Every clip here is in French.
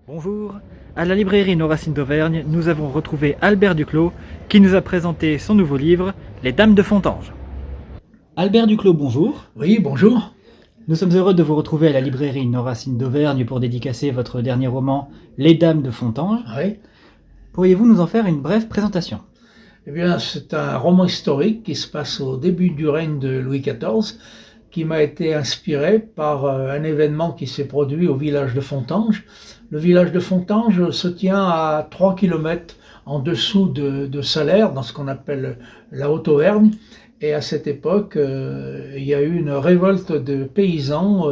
Bonjour, à la librairie Nos Racines d'Auvergne, nous avons retrouvé Albert Duclos qui nous a présenté son nouveau livre, Les Dames de Fontanges. Albert Duclos, bonjour. Oui, bonjour. Nous sommes heureux de vous retrouver à la librairie Nos Racines d'Auvergne pour dédicacer votre dernier roman, Les Dames de Fontanges. Oui. Pourriez-vous nous en faire une brève présentation? Eh bien, c'est un roman historique qui se passe au début du règne de Louis XIV, qui m'a été inspiré par un événement qui s'est produit au village de Fontanges. Le village de Fontanges se tient à 3 kilomètres en dessous de Salers, dans ce qu'on appelle la Haute-Auvergne. Et à cette époque, il y a eu une révolte de paysans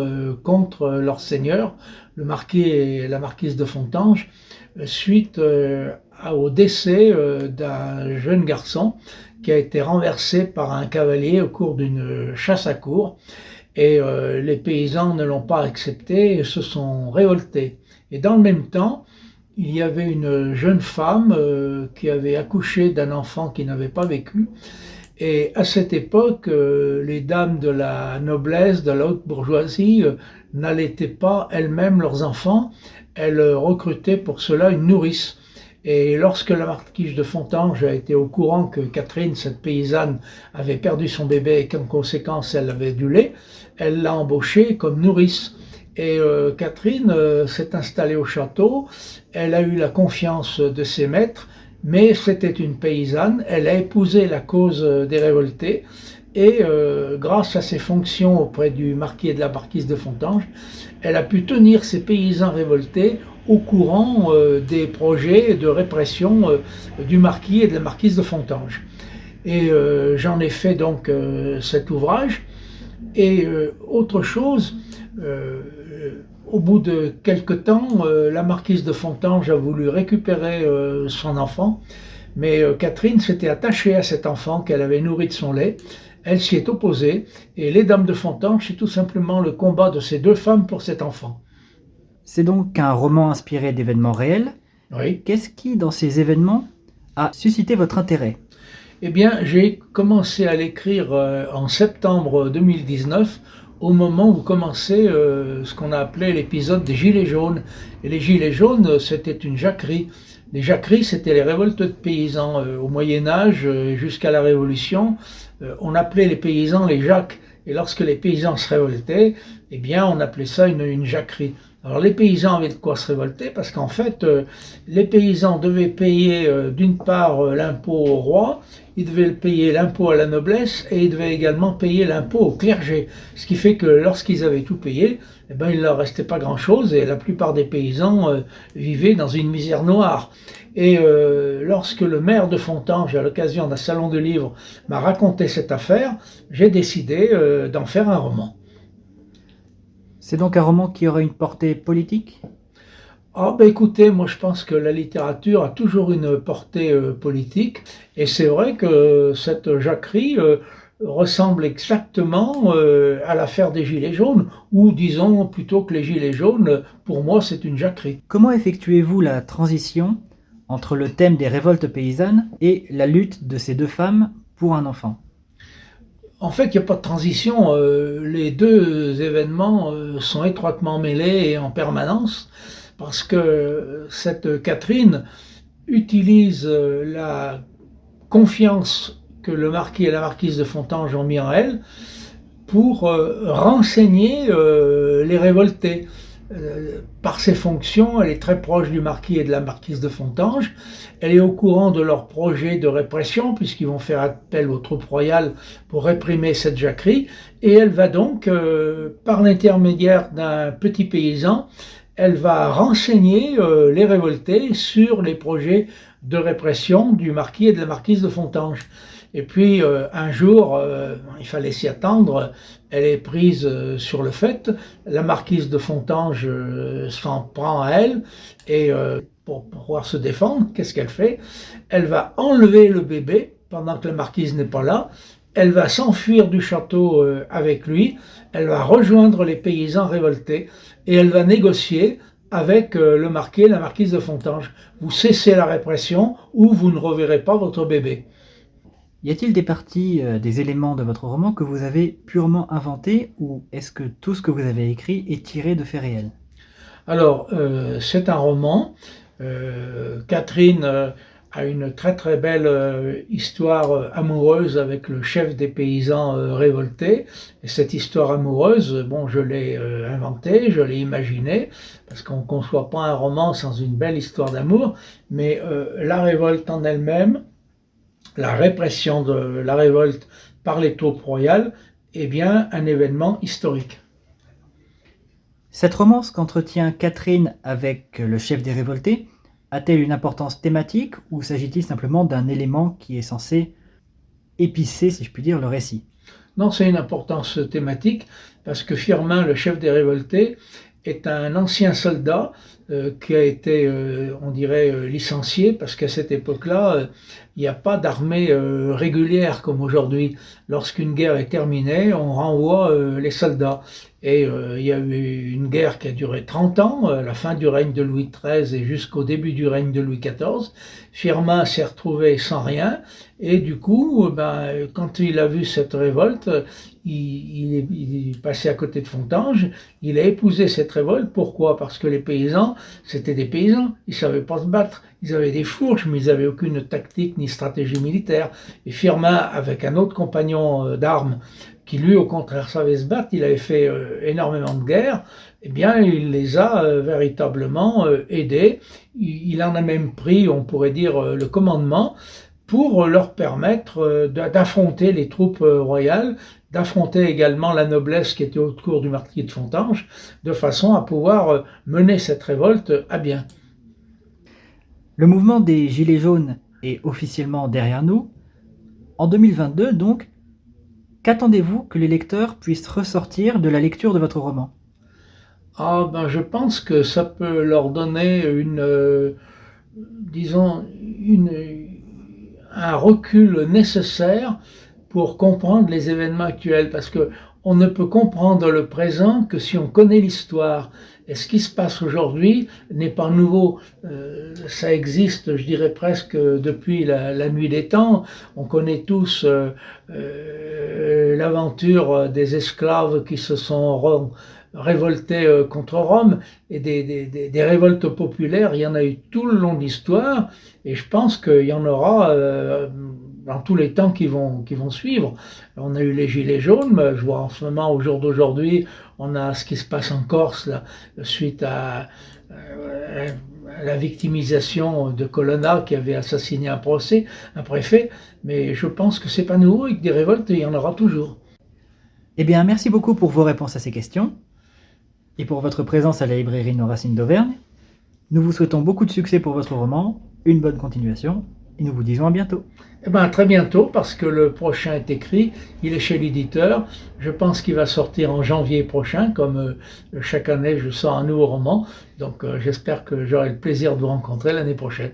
contre leur seigneur, le marquis et la marquise de Fontanges, suite au décès d'un jeune garçon qui a été renversé par un cavalier au cours d'une chasse à courre. Et les paysans ne l'ont pas accepté et se sont révoltés. Et dans le même temps, il y avait une jeune femme qui avait accouché d'un enfant qui n'avait pas vécu. Et à cette époque, les dames de la noblesse, de la haute bourgeoisie, n'allaitaient pas elles-mêmes leurs enfants. Elles recrutaient pour cela une nourrice. Et lorsque la marquise de Fontanges a été au courant que Catherine, cette paysanne, avait perdu son bébé et qu'en conséquence elle avait du lait, elle l'a embauchée comme nourrice. Et Catherine s'est installée au château, elle a eu la confiance de ses maîtres, mais c'était une paysanne, elle a épousé la cause des révoltés, et grâce à ses fonctions auprès du marquis et de la marquise de Fontanges, elle a pu tenir ces paysans révoltés au courant des projets de répression du marquis et de la marquise de Fontanges. Et j'en ai fait donc cet ouvrage. Et autre chose, euh, au bout de quelque temps, la marquise de Fontanges a voulu récupérer son enfant, mais Catherine s'était attachée à cet enfant qu'elle avait nourri de son lait. Elle s'y est opposée, et les dames de Fontanges, c'est tout simplement le combat de ces deux femmes pour cet enfant. C'est donc un roman inspiré d'événements réels. Oui. Qu'est-ce qui, dans ces événements, a suscité votre intérêt? Eh bien, j'ai commencé à l'écrire en septembre 2019, au moment où commençait ce qu'on a appelé l'épisode des Gilets jaunes. Et les Gilets jaunes, c'était une jacquerie. Les jacqueries, c'était les révoltes de paysans. Au Moyen-Âge, jusqu'à la Révolution, on appelait les paysans les jacques. Et lorsque les paysans se révoltaient, eh bien, on appelait ça une jacquerie. Alors les paysans avaient de quoi se révolter parce qu'en fait, les paysans devaient payer d'une part l'impôt au roi, ils devaient payer l'impôt à la noblesse et ils devaient également payer l'impôt au clergé. Ce qui fait que lorsqu'ils avaient tout payé, eh ben, il ne leur restait pas grand-chose et la plupart des paysans vivaient dans une misère noire. Et lorsque le maire de Fontanges, à l'occasion d'un salon de livres, m'a raconté cette affaire, j'ai décidé d'en faire un roman. C'est donc un roman qui aura une portée politique? Ah ben écoutez, moi je pense que la littérature a toujours une portée politique et c'est vrai que cette jacquerie ressemble exactement à l'affaire des Gilets jaunes ou disons plutôt que les Gilets jaunes, pour moi c'est une jacquerie. Comment effectuez-vous la transition entre le thème des révoltes paysannes et la lutte de ces deux femmes pour un enfant? En fait, il n'y a pas de transition, les deux événements sont étroitement mêlés et en permanence parce que cette Catherine utilise la confiance que le marquis et la marquise de Fontanges ont mis en elle pour renseigner les révoltés. Par ses fonctions, elle est très proche du marquis et de la marquise de Fontanges. Elle est au courant de leurs projets de répression, puisqu'ils vont faire appel aux troupes royales pour réprimer cette jacquerie. Et elle va donc, par l'intermédiaire d'un petit paysan, elle va renseigner les révoltés sur les projets de répression du marquis et de la marquise de Fontanges. Et puis un jour, il fallait s'y attendre, elle est prise sur le fait, la marquise de Fontanges s'en prend à elle, et pour pouvoir se défendre, qu'est-ce qu'elle fait? Elle va enlever le bébé pendant que la marquise n'est pas là, elle va s'enfuir du château avec lui, elle va rejoindre les paysans révoltés, et elle va négocier avec le marquis et la marquise de Fontanges. Vous cessez la répression ou vous ne reverrez pas votre bébé. Y a-t-il des parties, des éléments de votre roman que vous avez purement inventés ou est-ce que tout ce que vous avez écrit est tiré de faits réels? Alors, c'est un roman. Catherine a une très très belle histoire amoureuse avec le chef des paysans révoltés. Et cette histoire amoureuse, bon, je l'ai inventée, je l'ai imaginée, parce qu'on ne conçoit pas un roman sans une belle histoire d'amour, mais la révolte en elle-même, la répression de la révolte par les troupes royales, est bien un événement historique. Cette romance qu'entretient Catherine avec le chef des révoltés a-t-elle une importance thématique ou s'agit-il simplement d'un élément qui est censé épicer, si je puis dire, le récit? Non, c'est une importance thématique parce que Firmin, le chef des révoltés, est un ancien soldat qui a été, on dirait, licencié parce qu'à cette époque-là, il n'y a pas d'armée régulière comme aujourd'hui. Lorsqu'une guerre est terminée, on renvoie les soldats. Et il y a eu une guerre qui a duré 30 ans, la fin du règne de Louis XIII et jusqu'au début du règne de Louis XIV. Firmin s'est retrouvé sans rien et du coup, quand il a vu cette révolte, il est passé à côté de Fontanges, il a épousé cette révolte. Pourquoi? Parce que les paysans, c'était des paysans, ils ne savaient pas se battre, ils avaient des fourches, mais ils n'avaient aucune tactique ni stratégie militaire. Et Firmin, avec un autre compagnon d'armes, qui lui au contraire savait se battre, il avait fait énormément de guerres, eh bien il les a véritablement aidés. Il en a même pris, on pourrait dire, le commandement pour leur permettre d'affronter les troupes royales, d'affronter également la noblesse qui était autour du marquis de Fontanges, de façon à pouvoir mener cette révolte à bien. Le mouvement des Gilets jaunes est officiellement derrière nous. En 2022, donc, qu'attendez-vous que les lecteurs puissent ressortir de la lecture de votre roman? Je pense que ça peut leur donner disons, un recul nécessaire pour comprendre les événements actuels, parce que on ne peut comprendre le présent que si on connaît l'histoire. Et ce qui se passe aujourd'hui n'est pas nouveau. Ça existe, je dirais presque, depuis la nuit des temps. On connaît tous l'aventure des esclaves qui se sont révoltés contre Rome, et des révoltes populaires, il y en a eu tout le long de l'histoire, et je pense qu'il y en aura dans tous les temps qui vont suivre. On a eu les Gilets jaunes, mais je vois en ce moment, au jour d'aujourd'hui, on a ce qui se passe en Corse, là, suite à la victimisation de Colonna qui avait assassiné un préfet, mais je pense que c'est pas nouveau et que des révoltes, il y en aura toujours. Eh bien, merci beaucoup pour vos réponses à ces questions et pour votre présence à la librairie Nos Racines d'Auvergne. Nous vous souhaitons beaucoup de succès pour votre roman, une bonne continuation, et nous vous disons à bientôt. À très bientôt, parce que le prochain est écrit, il est chez l'éditeur. Je pense qu'il va sortir en janvier prochain, comme chaque année je sors un nouveau roman. Donc j'espère que j'aurai le plaisir de vous rencontrer l'année prochaine.